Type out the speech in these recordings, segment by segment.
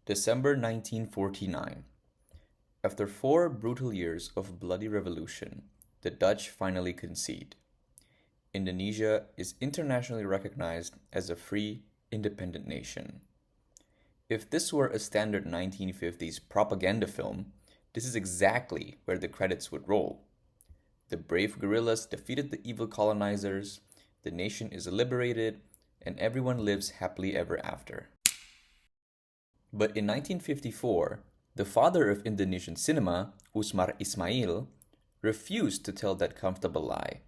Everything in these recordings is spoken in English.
December 1949. After 4 brutal years of bloody revolution, the Dutch finally concede. Indonesia is internationally recognized as a free, independent nation. If this were a standard 1950s propaganda film, this is exactly where the credits would roll. The brave guerrillas defeated the evil colonizers, the nation is liberated, and everyone lives happily ever after. But in 1954, the father of Indonesian cinema, Usmar Ismail, refused to tell that comfortable lie.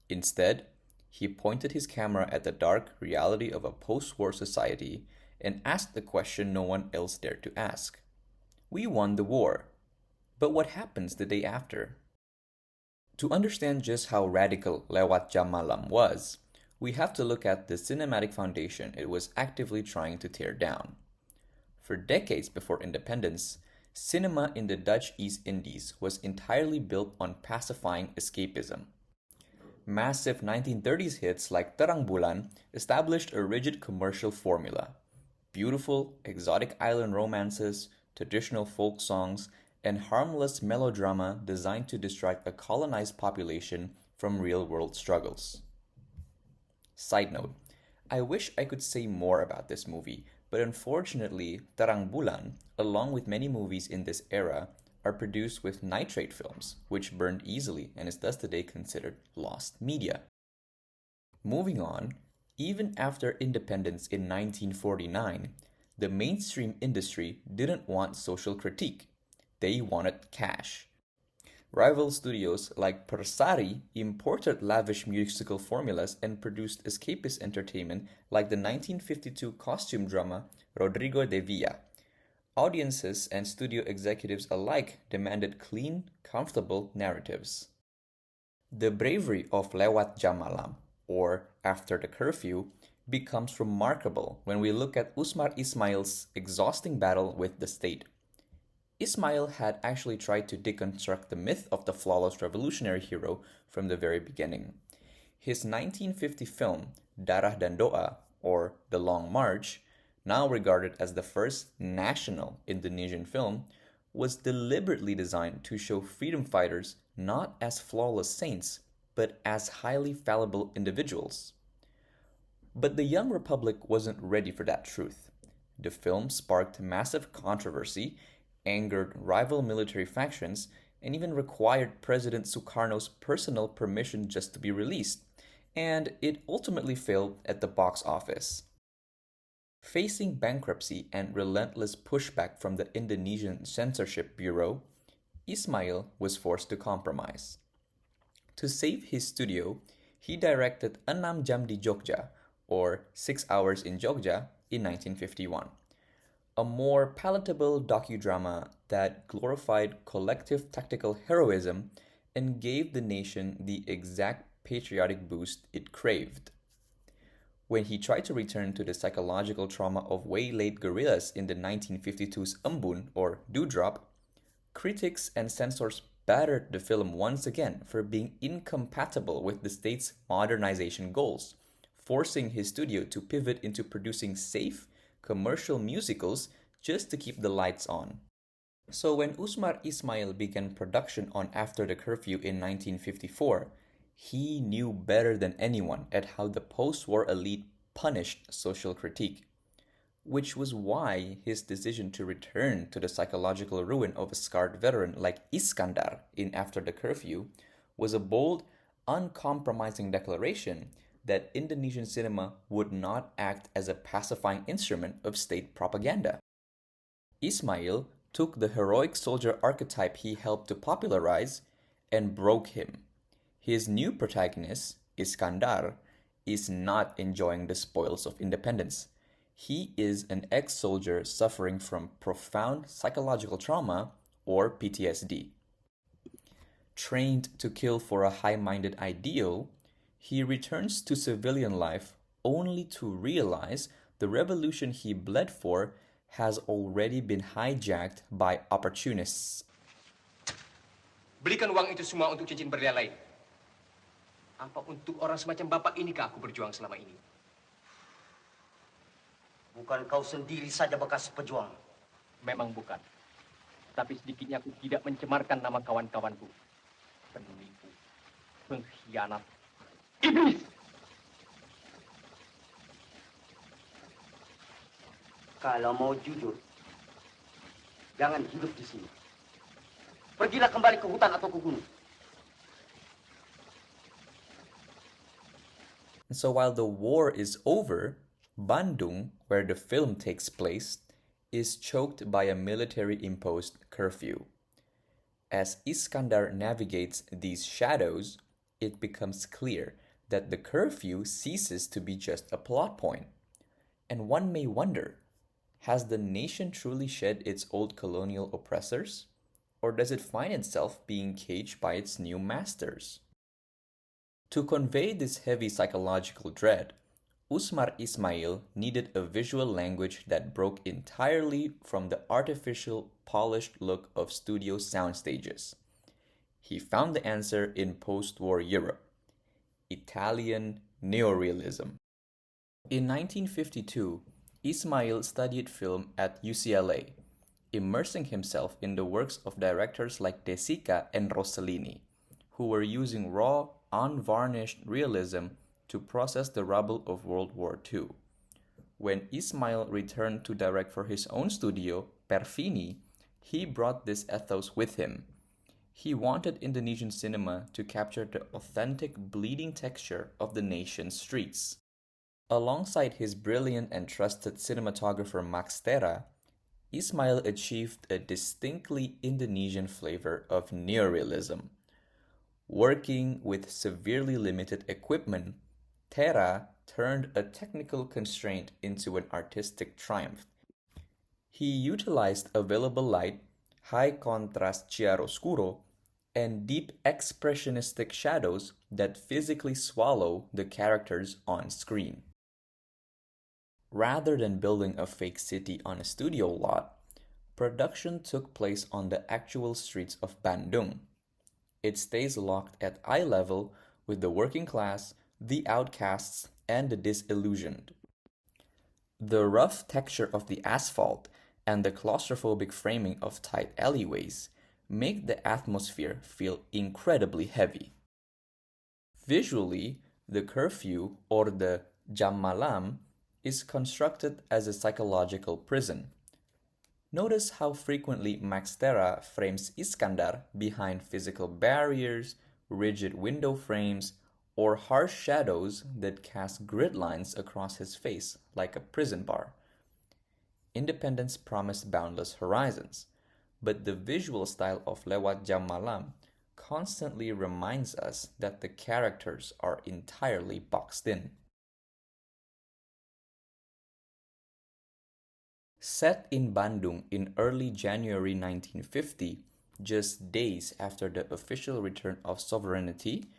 Instead, he pointed his camera at the dark reality of a post-war society and asked the question no one else dared to ask. We won the war, but what happens the day after? To understand just how radical Lewat Djam Malam was, we have to look at the cinematic foundation it was actively trying to tear down. For decades before independence, cinema in the Dutch East Indies was entirely built on pacifying escapism. Massive 1930s hits like Terang Bulan established a rigid commercial formula. Beautiful, exotic island romances, traditional folk songs, and harmless melodrama designed to distract a colonized population from real-world struggles. Side note, I wish I could say more about this movie, but unfortunately, Terang Bulan, along with many movies in this era, are produced with nitrate films, which burned easily and is thus today considered lost media. Moving on, even after independence in 1949, the mainstream industry didn't want social critique. They wanted cash. Rival studios like Persari imported lavish musical formulas and produced escapist entertainment like the 1952 costume drama Rodrigo de Villa. Audiences and studio executives alike demanded clean, comfortable narratives. The bravery of Lewat Djam Malam, or After the Curfew, becomes remarkable when we look at Usmar Ismail's exhausting battle with the state. Ismail had actually tried to deconstruct the myth of the flawless revolutionary hero from the very beginning. His 1950 film, Darah dan Doa, or The Long March, now regarded as the first national Indonesian film, was deliberately designed to show freedom fighters not as flawless saints, but as highly fallible individuals. But the young republic wasn't ready for that truth. The film sparked massive controversy, angered rival military factions, and even required President Sukarno's personal permission just to be released, and it ultimately failed at the box office. Facing bankruptcy and relentless pushback from the Indonesian Censorship Bureau, Ismail was forced to compromise. To save his studio, he directed 6 Jam di Jogja, or 6 Hours in Jogja, in 1951. A more palatable docudrama that glorified collective tactical heroism and gave the nation the exact patriotic boost it craved. When he tried to return to the psychological trauma of waylaid guerrillas in the 1952's Embun, or Dewdrop, critics and censors battered the film once again for being incompatible with the state's modernization goals, forcing his studio to pivot into producing safe, commercial musicals just to keep the lights on. So when Usmar Ismail began production on After the Curfew in 1954, he knew better than anyone at how the post-war elite punished social critique, which was why his decision to return to the psychological ruin of a scarred veteran like Iskandar in After the Curfew was a bold, uncompromising declaration that Indonesian cinema would not act as a pacifying instrument of state propaganda. Ismail took the heroic soldier archetype he helped to popularize and broke him. His new protagonist, Iskandar, is not enjoying the spoils of independence. He is an ex-soldier suffering from profound psychological trauma, or PTSD. Trained to kill for a high-minded ideal, he returns to civilian life only to realize the revolution he bled for has already been hijacked by opportunists. Belikan uang itu semua untuk cincin berlian lain. Apa untuk orang semacam bapak ini kah aku berjuang selama ini? Bukan kau sendiri saja bekas pejuang. Memang bukan. Tapi sedikitnya aku tidak mencemarkan nama kawan-kawanku. Penipu, pengkhianat, iblis! Kalau mau jujur, jangan hidup di sini. Pergilah kembali ke hutan atau ke gunung. So while the war is over, Bandung, where the film takes place, is choked by a military-imposed curfew. As Iskandar navigates these shadows, it becomes clear that the curfew ceases to be just a plot point. And one may wonder, has the nation truly shed its old colonial oppressors? Or does it find itself being caged by its new masters? To convey this heavy psychological dread, Usmar Ismail needed a visual language that broke entirely from the artificial, polished look of studio sound stages. He found the answer in post-war Europe: Italian neorealism. In 1952, Ismail studied film at UCLA, immersing himself in the works of directors like De Sica and Rossellini, who were using raw, unvarnished realism to process the rubble of World War II. When Ismail returned to direct for his own studio, Perfini, he brought this ethos with him. He wanted Indonesian cinema to capture the authentic bleeding texture of the nation's streets. Alongside his brilliant and trusted cinematographer Max Terra, Ismail achieved a distinctly Indonesian flavor of neorealism. Working with severely limited equipment, Terra turned a technical constraint into an artistic triumph. He utilized available light, high contrast chiaroscuro, and deep expressionistic shadows that physically swallow the characters on screen. Rather than building a fake city on a studio lot, production took place on the actual streets of Bandung. It stays locked at eye level with the working class, the outcasts, and the disillusioned. The rough texture of the asphalt and the claustrophobic framing of tight alleyways make the atmosphere feel incredibly heavy. Visually, the curfew, or the Djam Malam, is constructed as a psychological prison. Notice how frequently Max Terra frames Iskandar behind physical barriers, rigid window frames, or harsh shadows that cast grid lines across his face like a prison bar. Independence promised boundless horizons, but the visual style of Lewat Djam Malam constantly reminds us that the characters are entirely boxed in. Set in Bandung in early January 1950, just days after the official return of sovereignty,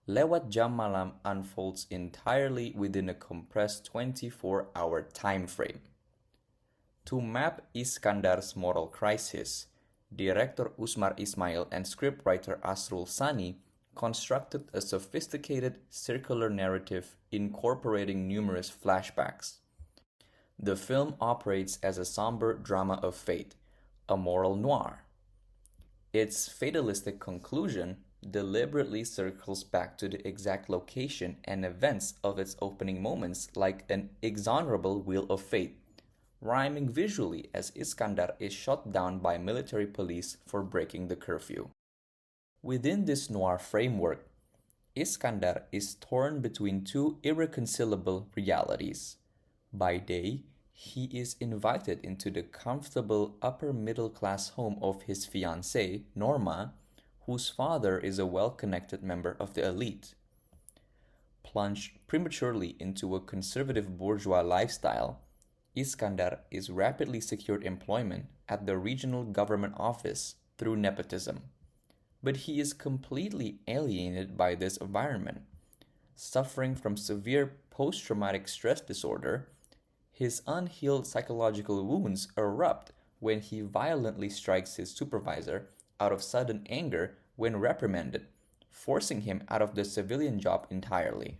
Lewat Djam Malam unfolds entirely within a compressed 24-hour time frame. To map Iskandar's moral crisis, director Usmar Ismail and scriptwriter Asrul Sani constructed a sophisticated circular narrative incorporating numerous flashbacks. The film operates as a somber drama of fate, a moral noir. Its fatalistic conclusion deliberately circles back to the exact location and events of its opening moments like an inexorable wheel of fate, rhyming visually as Iskandar is shot down by military police for breaking the curfew. Within this noir framework, Iskandar is torn between two irreconcilable realities. By day, he is invited into the comfortable upper-middle-class home of his fiancée, Norma, whose father is a well-connected member of the elite. Plunged prematurely into a conservative bourgeois lifestyle, Iskandar is rapidly secured employment at the regional government office through nepotism. But he is completely alienated by this environment. Suffering from severe post-traumatic stress disorder, his unhealed psychological wounds erupt when he violently strikes his supervisor out of sudden anger when reprimanded, forcing him out of the civilian job entirely.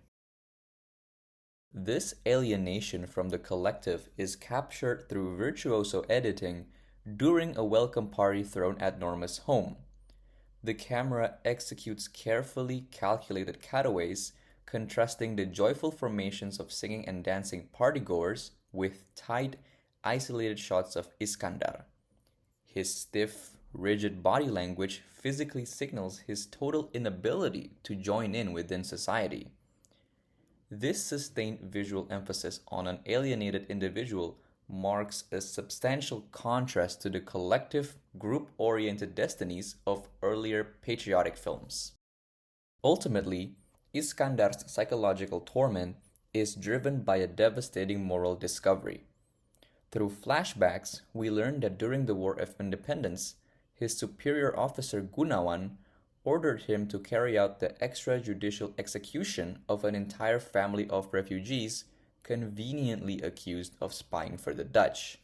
This alienation from the collective is captured through virtuoso editing, during a welcome party thrown at Norma's home. The camera executes carefully calculated cutaways, contrasting the joyful formations of singing and dancing partygoers with tight, isolated shots of Iskandar. His stiff, rigid body language physically signals his total inability to join in within society. This sustained visual emphasis on an alienated individual marks a substantial contrast to the collective, group-oriented destinies of earlier patriotic films. Ultimately, Iskandar's psychological torment is driven by a devastating moral discovery. Through flashbacks, we learn that during the War of Independence, his superior officer Gunawan ordered him to carry out the extrajudicial execution of an entire family of refugees conveniently accused of spying for the Dutch.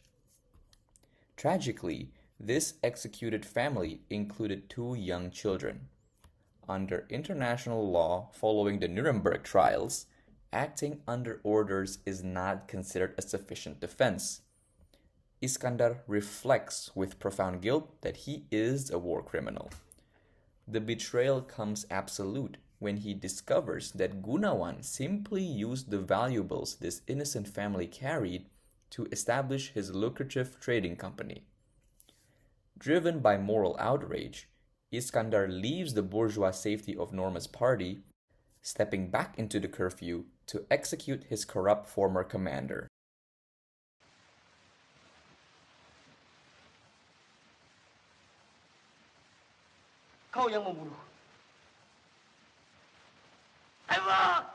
Tragically, this executed family included 2 young children. Under international law following the Nuremberg trials, acting under orders is not considered a sufficient defense. Iskandar reflects with profound guilt that he is a war criminal. The betrayal comes absolute when he discovers that Gunawan simply used the valuables this innocent family carried to establish his lucrative trading company. Driven by moral outrage, Iskandar leaves the bourgeois safety of Norma's party, stepping back into the curfew to execute his corrupt former commander. Kau yang membunuh. Anwar!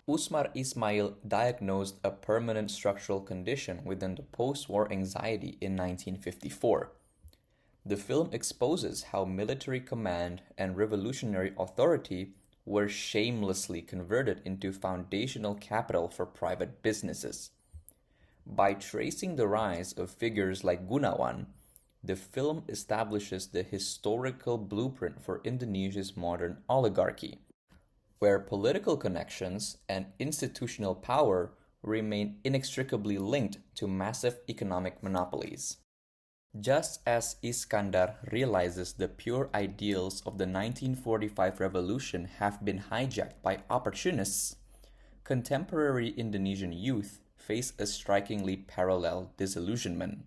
Usmar Ismail diagnosed a permanent structural condition within the post-war anxiety in 1954. The film exposes how military command and revolutionary authority were shamelessly converted into foundational capital for private businesses. By tracing the rise of figures like Gunawan, the film establishes the historical blueprint for Indonesia's modern oligarchy, where political connections and institutional power remain inextricably linked to massive economic monopolies. Just as Iskandar realizes the pure ideals of the 1945 revolution have been hijacked by opportunists, contemporary Indonesian youth face a strikingly parallel disillusionment.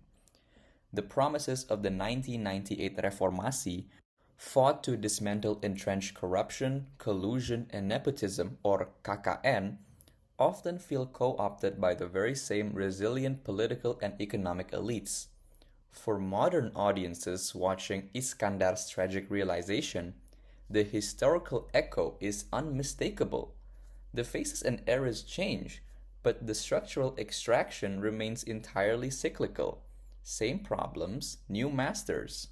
The promises of the 1998 Reformasi fought to dismantle entrenched corruption, collusion, and nepotism, or KKN, often feel co-opted by the very same resilient political and economic elites. For modern audiences watching Iskandar's tragic realization, the historical echo is unmistakable. The faces and eras change, but the structural extraction remains entirely cyclical. Same problems, new masters.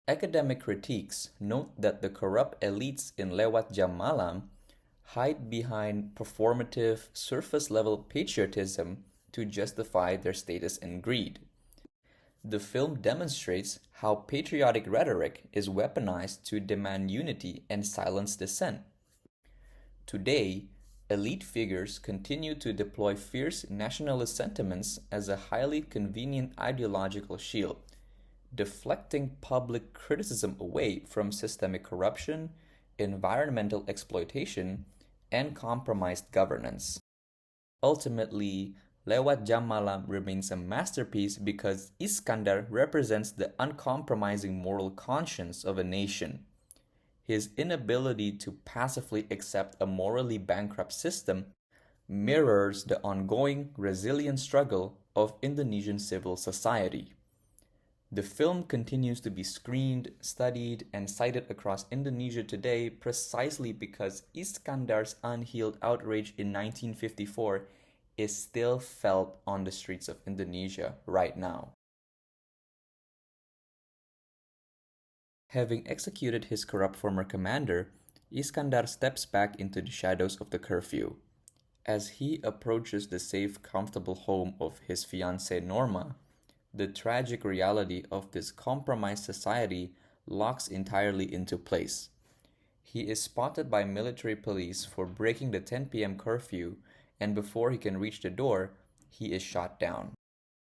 Academic critiques note that the corrupt elites in Lewat Djam Malam hide behind performative, surface-level patriotism to justify their status and greed. The film demonstrates how patriotic rhetoric is weaponized to demand unity and silence dissent. Today, elite figures continue to deploy fierce nationalist sentiments as a highly convenient ideological shield, deflecting public criticism away from systemic corruption, environmental exploitation, and compromised governance. Ultimately, Lewat Djam Malam remains a masterpiece because Iskandar represents the uncompromising moral conscience of a nation. His inability to passively accept a morally bankrupt system mirrors the ongoing resilient struggle of Indonesian civil society. The film continues to be screened, studied, and cited across Indonesia today precisely because Iskandar's unhealed outrage in 1954 is still felt on the streets of Indonesia right now. Having executed his corrupt former commander, Iskandar steps back into the shadows of the curfew. As he approaches the safe, comfortable home of his fiancée Norma, the tragic reality of this compromised society locks entirely into place. He is spotted by military police for breaking the 10 p.m. curfew, and before he can reach the door, he is shot down.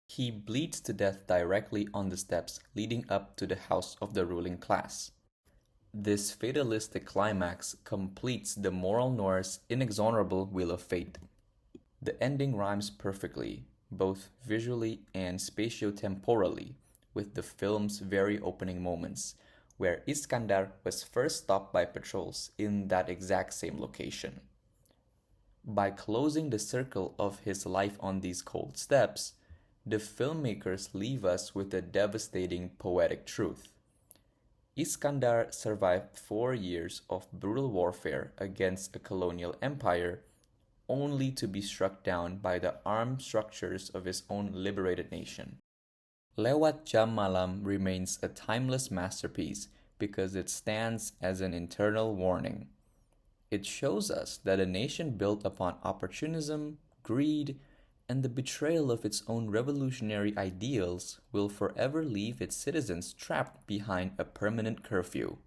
He bleeds to death directly on the steps leading up to the house of the ruling class. This fatalistic climax completes the moral Norse inexorable wheel of fate. The ending rhymes perfectly, both visually and spatiotemporally, with the film's very opening moments, where Iskandar was first stopped by patrols in that exact same location. By closing the circle of his life on these cold steps, the filmmakers leave us with a devastating poetic truth. Iskandar survived 4 years of brutal warfare against a colonial empire, only to be struck down by the armed structures of his own liberated nation. Lewat Djam Malam remains a timeless masterpiece because it stands as an internal warning. It shows us that a nation built upon opportunism, greed, and the betrayal of its own revolutionary ideals will forever leave its citizens trapped behind a permanent curfew.